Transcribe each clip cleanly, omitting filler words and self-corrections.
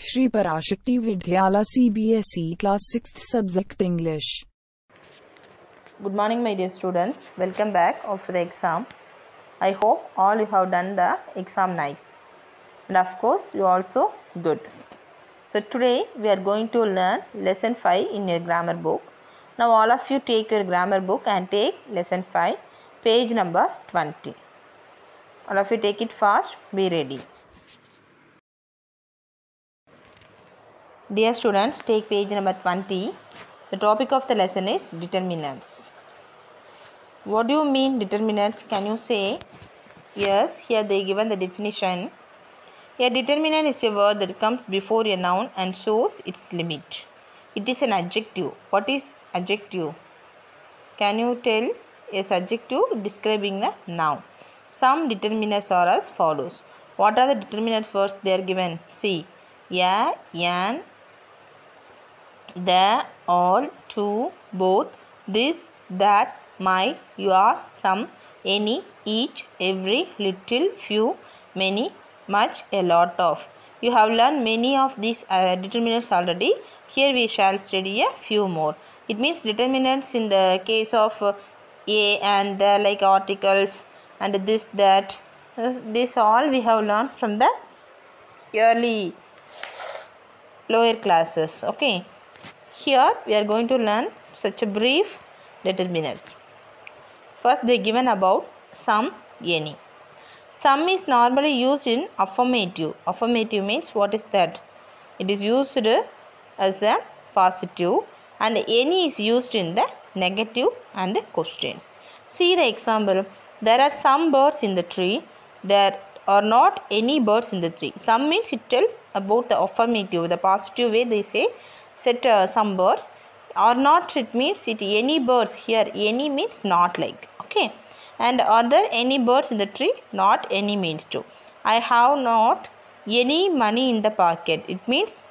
Shri Parashakti Vidyala CBSE Class 6th Subject English. Good morning, my dear students. Welcome back after the exam. I hope all you have done the exam nice. And of course, you also good. So today we are going to learn lesson 5 in your grammar book. Now all of you take your grammar book and take lesson 5, page number 20. All of you take it fast, be ready. Dear students, take page number 20. The topic of the lesson is determinants. What do you mean determinants? Can you say? Yes, here they given the definition. A determinant is a word that comes before a noun and shows its limit. It is an adjective. What is adjective? Can you tell a adjective describing the noun? Some determinants are as follows. What are the determinants first? They are given. See, a, an, the, all, to, both, this, that, my, your, some, any, each, every, little, few, many, much, a lot of. You have learned many of these determinants already. Here we shall study a few more. It means determinants in the case of a and the, like articles and this, that. This all we have learned from the early lower classes. Okay. Here we are going to learn such a brief determinants. First they given about some, any. Some is normally used in affirmative. Affirmative means what is that? It is used as a positive and any is used in the negative and questions. See the example. There are some birds in the tree. There are not any birds in the tree. Some means it tell about the affirmative, the positive way they say set some birds. Or not, it means it any birds. Here any means not like. Okay. And are there any birds in the tree? Not any means to. I have not any money in the pocket. It means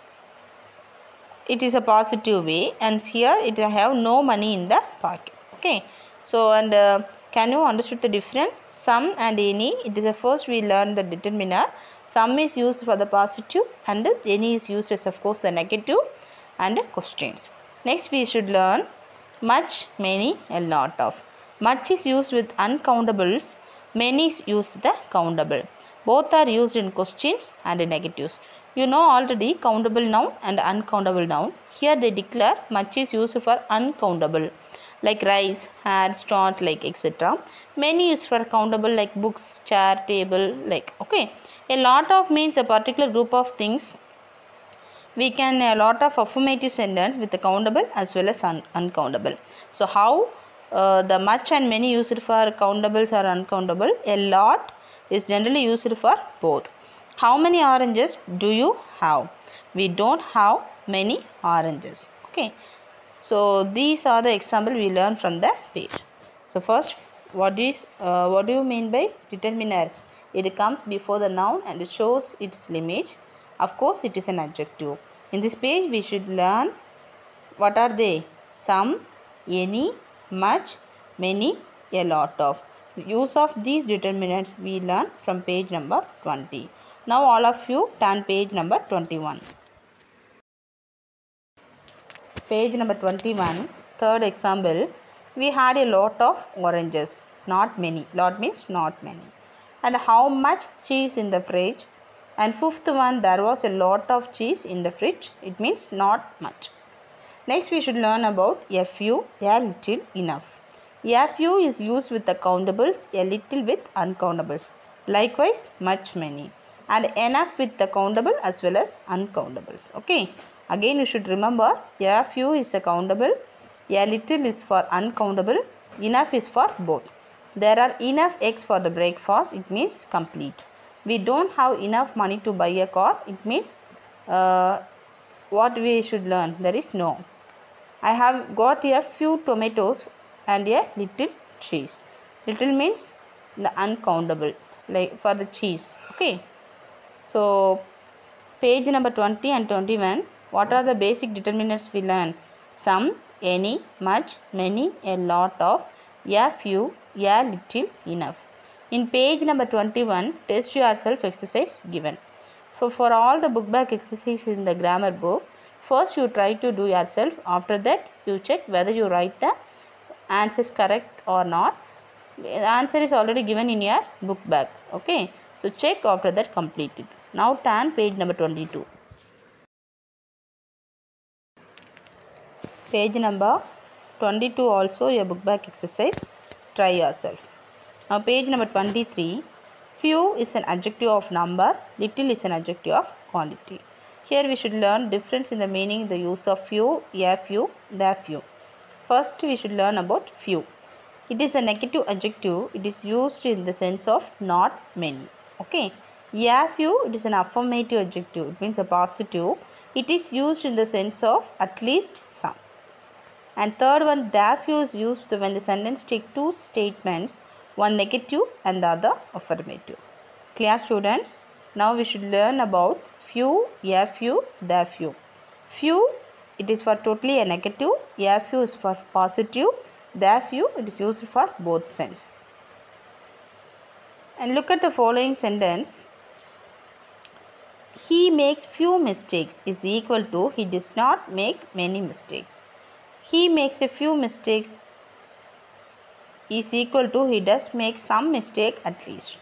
it is a positive way. And here it I have no money in the pocket. Okay. So and can you understand the difference? Some and any. It is the first we learn the determiner. Some is used for the positive and any is used as of course the negative and questions. Next we should learn much, many, a lot of. Much is used with uncountables, many is used with the countable. Both are used in questions and negatives. You know already countable noun and uncountable noun. Here they declare much is used for uncountable like rice, hair, stones like etc. Many is for countable like books, chair, table like. Okay. A lot of means a particular group of things. We can a lot of affirmative sentence with the countable as well as uncountable. So how the much and many used for countables or uncountable? A lot is generally used for both. How many oranges do you have? We don't have many oranges. Okay. So these are the example we learn from the page. So first, what do you mean by determiner? It comes before the noun and it shows its limit. Of course, it is an adjective. In this page, we should learn what are they? Some, any, much, many, a lot of. The use of these determinants we learn from page number 20. Now all of you turn page number 21. Page number 21, third example. We had a lot of oranges, not many. Lot means not many. And how much cheese in the fridge? And fifth one, there was a lot of cheese in the fridge. It means not much. Next, we should learn about a few, a little, enough. A few is used with the countables, a little with uncountables. Likewise, much, many. And enough with the countable as well as uncountables. Okay. Again, you should remember, a few is a countable, a little is for uncountable, enough is for both. There are enough eggs for the breakfast. It means complete. We don't have enough money to buy a car. It means what we should learn. There is no. I have got a few tomatoes and a little cheese. Little means the uncountable, like for the cheese. Okay. So page number 20 and 21. What are the basic determinants we learn? Some, any, much, many, a lot of, a few, a little, enough. In page number 21, test yourself exercise given. So for all the book back exercises in the grammar book, first you try to do yourself. After that you check whether you write the answers correct or not. The answer is already given in your book bag. Okay, so check, after that complete it. Now turn page number 22. Page number 22 also a book bag exercise. Try yourself. Now page number 23. Few is an adjective of number, little is an adjective of quantity. Here we should learn difference in the meaning, the use of few, a few, the few. First we should learn about few. It is a negative adjective. It is used in the sense of not many. Okay. A few, it is an affirmative adjective. It means a positive. It is used in the sense of at least some. And third one, the few is used when the sentence takes two statements, one negative and the other affirmative. Clear, students? Now we should learn about few, a few, the few. Few, it is for totally a negative. A few is for positive. The few, it is used for both sense. And look at the following sentence. He makes few mistakes is equal to he does not make many mistakes. He makes a few mistakes is equal to he does make some mistake at least.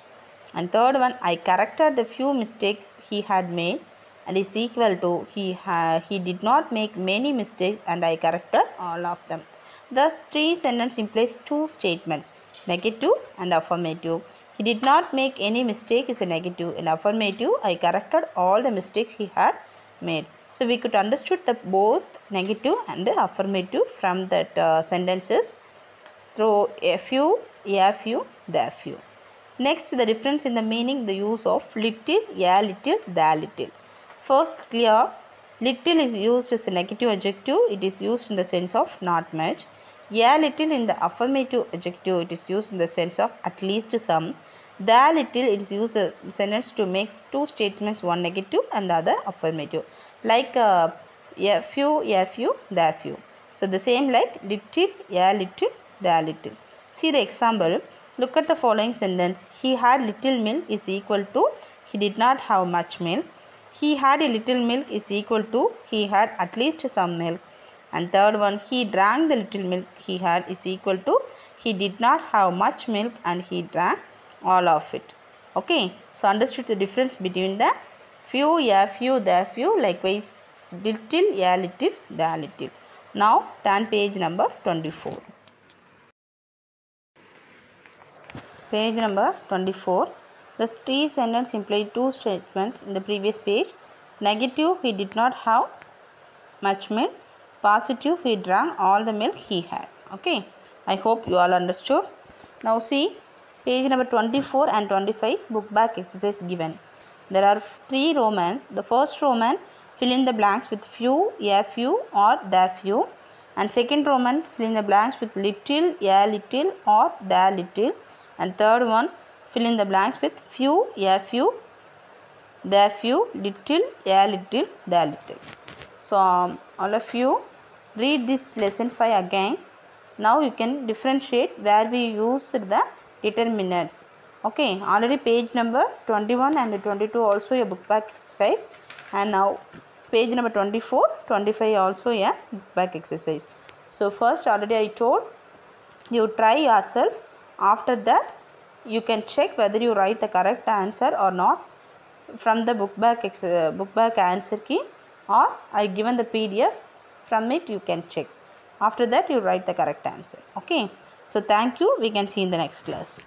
And third one, I corrected the few mistakes he had made and is equal to he did not make many mistakes and I corrected all of them. Thus, three sentences implies two statements, negative and affirmative. He did not make any mistake is a negative. In affirmative, I corrected all the mistakes he had made. So, we could understood the both negative and the affirmative from that sentences through a few, the few. Next, the difference in the meaning, the use of little, a little, the little. First, clear. Little is used as a negative adjective. It is used in the sense of not much. A little in the affirmative adjective, it is used in the sense of at least some. The little, it is used as a sentence to make two statements, one negative and the other affirmative. Like a few, the few. So the same like little, a little, the little. See the example. Look at the following sentence. He had little milk is equal to he did not have much milk. He had a little milk is equal to he had at least some milk. And third one, he drank the little milk he had is equal to he did not have much milk and he drank all of it. Okay, so understood the difference between the few, a few, the few, likewise little, a little, the little. Now turn page number 24. Page number 24. The three sentences imply two statements in the previous page. Negative, he did not have much milk. Positive, he drank all the milk he had. Okay, I hope you all understood. Now see page number 24 and 25 book back exercise given. There are three Roman. The first Roman, fill in the blanks with few, a few or the few. And second Roman, fill in the blanks with little, a little or the little. And third one, fill in the blanks with few, a few, the few, little, a little, the little. So all of you read this lesson 5 again. Now you can differentiate where we use the determinants. Okay, already page number 21 and 22 also a book back exercise, and now page number 24, 25 also a book back exercise. So first already I told you try yourself. After that you can check whether you write the correct answer or not from the book back answer key, or I given the PDF. From it you can check. After that you write the correct answer. Okay, so thank you. We can see in the next class.